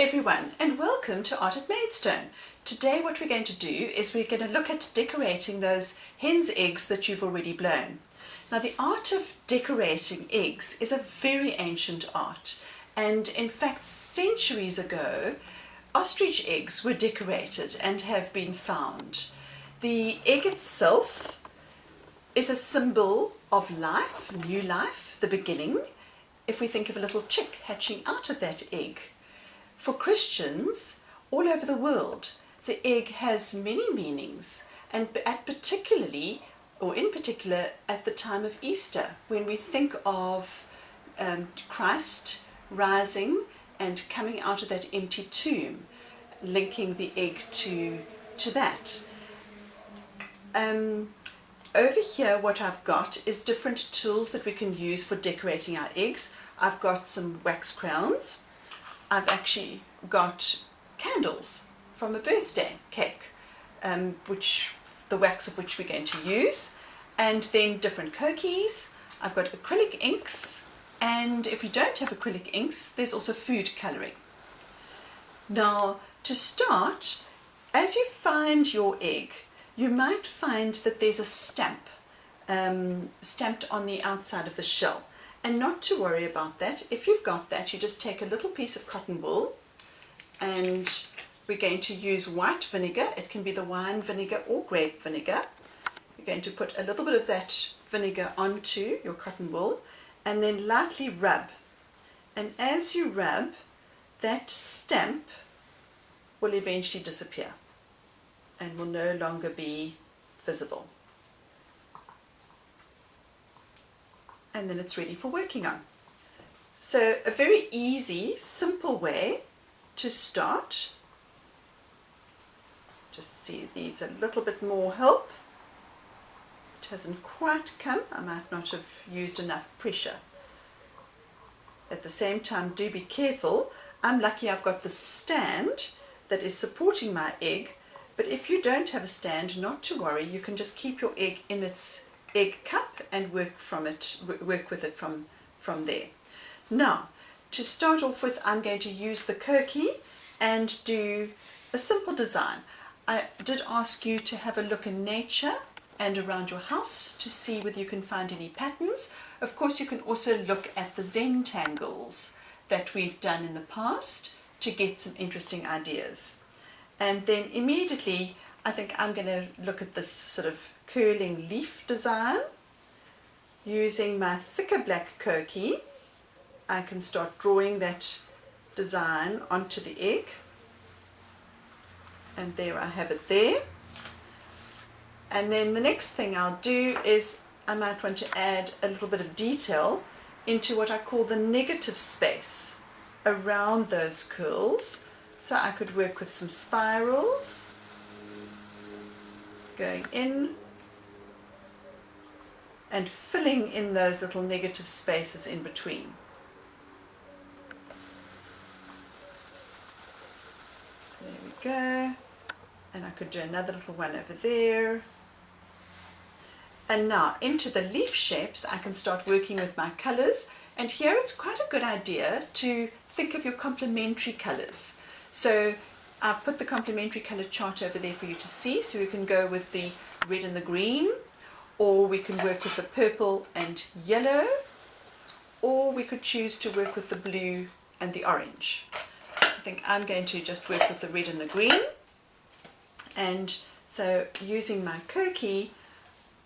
everyone and welcome to Art at Maidstone. Today what we're going to do is we're going to look at decorating those hen's eggs that you've already blown. Now the art of decorating eggs is a very ancient art, and in fact centuries ago ostrich eggs were decorated and have been found. The egg itself is a symbol of life, new life, the beginning. If we think of a little chick hatching out of that egg. For Christians all over the world, the egg has many meanings, and in particular at the time of Easter, when we think of Christ rising and coming out of that empty tomb, linking the egg to that. Over here what I've got is different tools that we can use for decorating our eggs. I've got some wax crowns. I've actually got candles from a birthday cake, the wax of which we're going to use, and then different cookies. I've got acrylic inks, and if you don't have acrylic inks, there's also food colouring. Now to start, as you find your egg, you might find that there's a stamp stamped on the outside of the shell, and not to worry about that. If you've got that, you just take a little piece of cotton wool, and we're going to use white vinegar. It can be the wine vinegar or grape vinegar. You're going to put a little bit of that vinegar onto your cotton wool and then lightly rub, and as you rub, that stamp will eventually disappear and will no longer be visible. And then it's ready for working on. So a very easy, simple way to start. Just see it needs a little bit more help. It hasn't quite come. I might not have used enough pressure. At the same time, do be careful. I'm lucky I've got the stand that is supporting my egg. But if you don't have a stand, not to worry, you can just keep your egg in its egg cup and work with it from there. Now, to start off with, I'm going to use the Kirky and do a simple design. I did ask you to have a look in nature and around your house to see whether you can find any patterns. Of course, you can also look at the Zentangles that we've done in the past to get some interesting ideas. And then immediately I think I'm going to look at this sort of curling leaf design. Using my thicker black Kirky, I can start drawing that design onto the egg. And there I have it there. And then the next thing I'll do is I might want to add a little bit of detail into what I call the negative space around those curls. So I could work with some spirals going in and filling in those little negative spaces in between. There we go. And I could do another little one over there. And now into the leaf shapes I can start working with my colours, and here it's quite a good idea to think of your complementary colours. So I've put the complementary colour chart over there for you to see, so we can go with the red and the green, or we can work with the purple and yellow, or we could choose to work with the blue and the orange. I think I'm going to just work with the red and the green, and so using my Kirky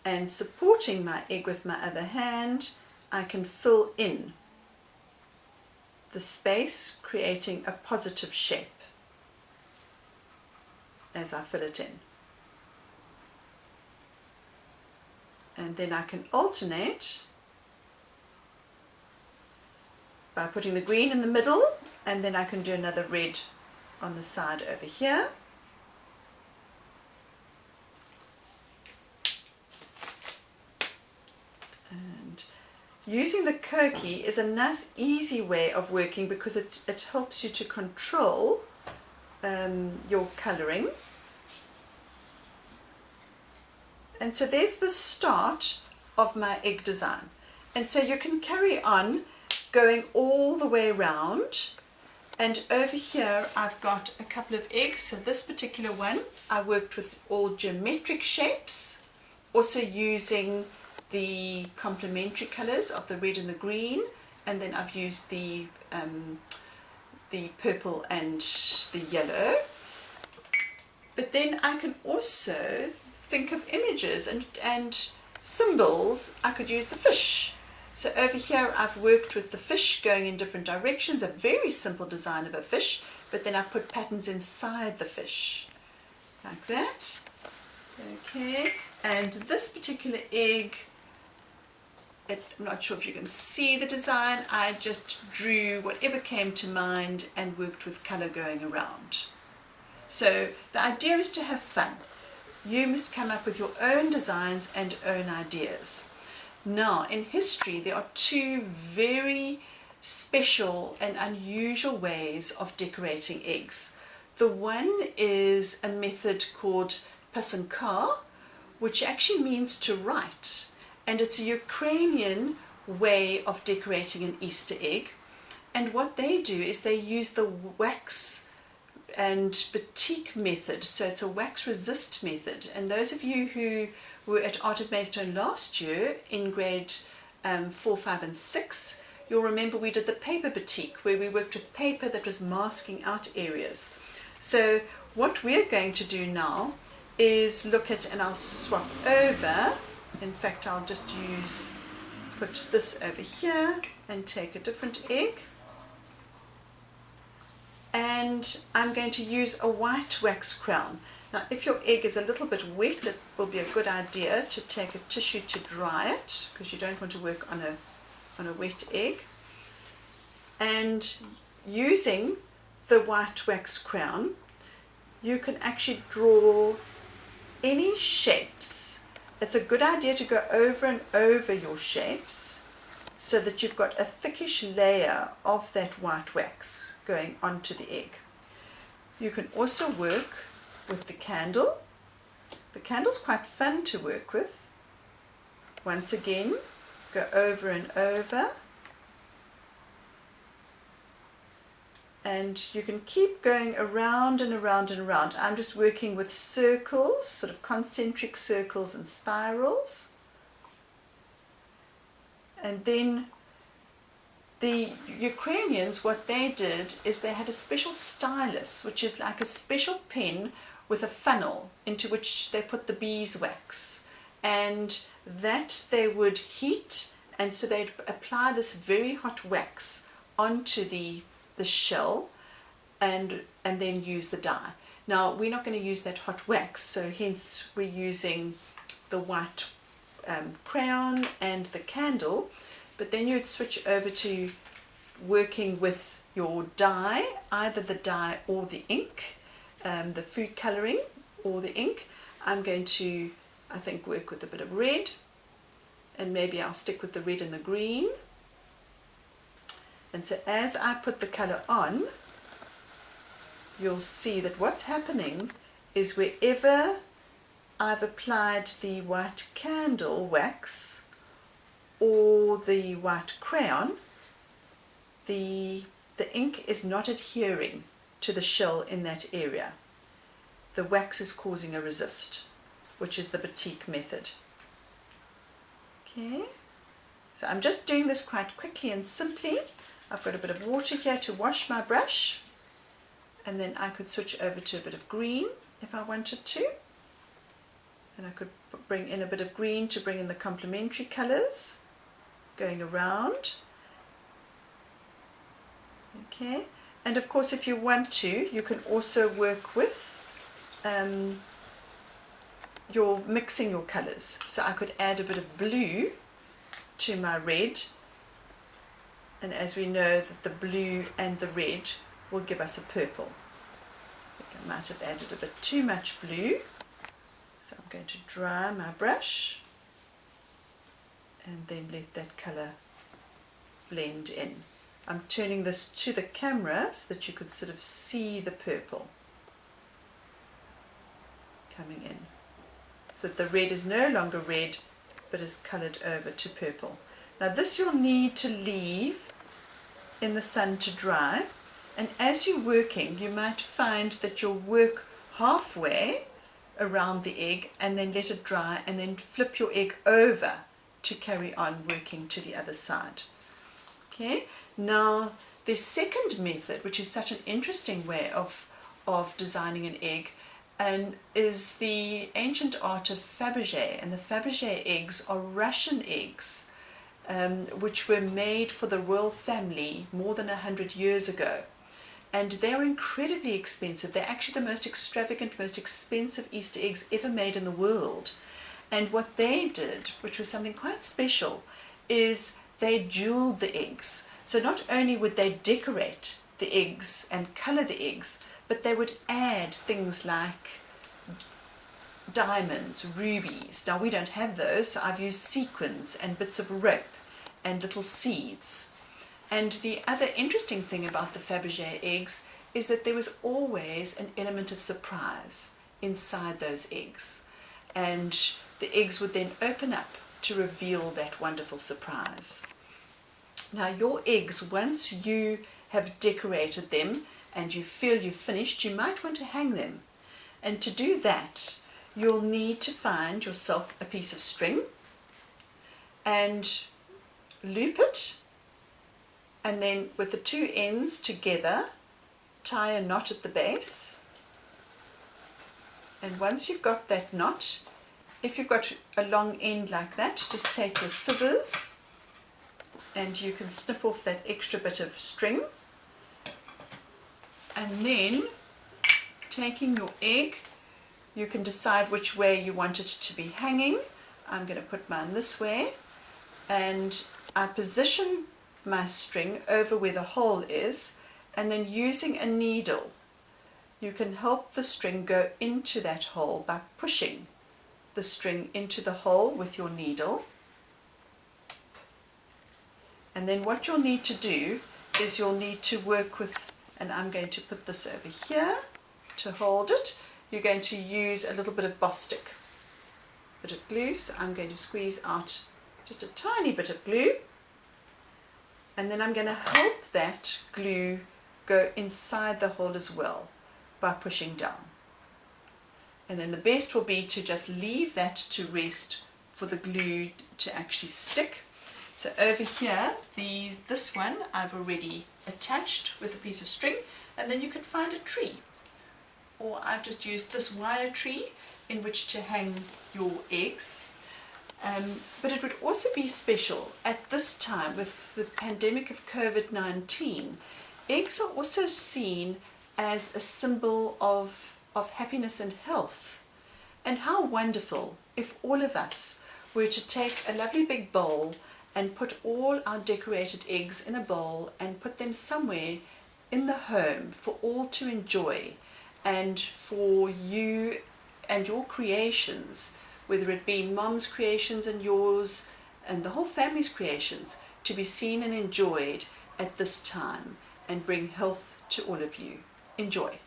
and supporting my egg with my other hand, I can fill in the space, creating a positive shape as I fill it in. And then I can alternate by putting the green in the middle, and then I can do another red on the side over here. And using the Kirky is a nice easy way of working because it helps you to control your colouring. And so there's the start of my egg design, and so you can carry on going all the way around And over here I've got a couple of eggs. So this particular one I worked with all geometric shapes, also using the complementary colours of the red and the green, and then I've used the purple and the yellow. But then I can also think of images and symbols. I could use the fish. So over here I've worked with the fish going in different directions, a very simple design of a fish, but then I've put patterns inside the fish, like that. Okay, and this particular egg, I'm not sure if you can see the design, I just drew whatever came to mind and worked with colour going around. So the idea is to have fun. You must come up with your own designs and own ideas. Now, in history, there are two very special and unusual ways of decorating eggs. The one is a method called pasanka, which actually means to write, and it's a Ukrainian way of decorating an Easter egg. And what they do is they use the wax and batik method, so it's a wax resist method. And those of you who were at Art at Maidstone last year in grade 4, 5 and 6, you'll remember we did the paper batik, where we worked with paper that was masking out areas. So what we're going to do now is look at, and I'll swap over, in fact I'll just put this over here and take a different egg. And I'm going to use a white wax crown. Now if your egg is a little bit wet, it will be a good idea to take a tissue to dry it, because you don't want to work on a wet egg. And using the white wax crown, you can actually draw any shapes. It's a good idea to go over and over your shapes so that you've got a thickish layer of that white wax going onto the egg. You can also work with the candle. The candle's quite fun to work with. Once again, go over and over. And you can keep going around and around and around. I'm just working with circles, sort of concentric circles and spirals. And then the Ukrainians, what they did is they had a special stylus, which is like a special pen with a funnel into which they put the beeswax. And that they would heat, and so they'd apply this very hot wax onto the shell and then use the dye. Now we're not going to use that hot wax, so hence we're using the white crayon and the candle. But then you'd switch over to working with your dye, either the dye or the ink, the food colouring or the ink. I'm going to, I think, work with a bit of red, and maybe I'll stick with the red and the green. And so as I put the colour on, you'll see that what's happening is wherever I've applied the white candle wax or the white crayon, the ink is not adhering to the shell in that area. The wax is causing a resist, which is the batik method. Okay, so I'm just doing this quite quickly and simply. I've got a bit of water here to wash my brush, and then I could switch over to a bit of green if I wanted to, and I could bring in a bit of green to bring in the complementary colours going around. Okay, and of course if you want to, you can also work with your mixing your colours. So I could add a bit of blue to my red, and as we know that the blue and the red will give us a purple. I think I might have added a bit too much blue, so I'm going to dry my brush and then let that colour blend in. I'm turning this to the camera so that you could sort of see the purple coming in. So that the red is no longer red but is coloured over to purple. Now this you'll need to leave in the sun to dry, And as you're working, you might find that you'll work halfway around the egg and then let it dry and then flip your egg over to carry on working to the other side. Okay, now the second method, which is such an interesting way of designing an egg, and is the ancient art of Fabergé. And the Fabergé eggs are Russian eggs, which were made for the royal family more than 100 years ago. And they're incredibly expensive. They're actually the most extravagant, most expensive Easter eggs ever made in the world. And what they did, which was something quite special, is they jeweled the eggs. So not only would they decorate the eggs and color the eggs, but they would add things like diamonds, rubies. Now we don't have those, so I've used sequins and bits of rope and little seeds. And the other interesting thing about the Fabergé eggs is that there was always an element of surprise inside those eggs. And the eggs would then open up to reveal that wonderful surprise. Now your eggs, once you have decorated them and you feel you've finished, you might want to hang them. And to do that, you'll need to find yourself a piece of string and loop it, and then with the two ends together, tie a knot at the base. And once you've got that knot, if you've got a long end like that, just take your scissors and you can snip off that extra bit of string. And then, taking your egg, you can decide which way you want it to be hanging. I'm going to put mine this way, and I position my string over where the hole is, and then using a needle, you can help the string go into that hole by pushing the string into the hole with your needle. And then what you'll need to do is you'll need to work with, and I'm going to put this over here to hold it. You're going to use a little bit of Bostik, bit of glue. So I'm going to squeeze out just a tiny bit of glue, and then I'm going to help that glue go inside the hole as well by pushing down. And then the best will be to just leave that to rest for the glue to actually stick. So over here, this one I've already attached with a piece of string, and then you can find a tree, or I've just used this wire tree in which to hang your eggs. But it would also be special at this time with the pandemic of COVID-19. Eggs are also seen as a symbol of happiness and health. And how wonderful if all of us were to take a lovely big bowl and put all our decorated eggs in a bowl and put them somewhere in the home for all to enjoy, and for you and your creations, whether it be mom's creations and yours and the whole family's creations, to be seen and enjoyed at this time and bring health to all of you. Enjoy.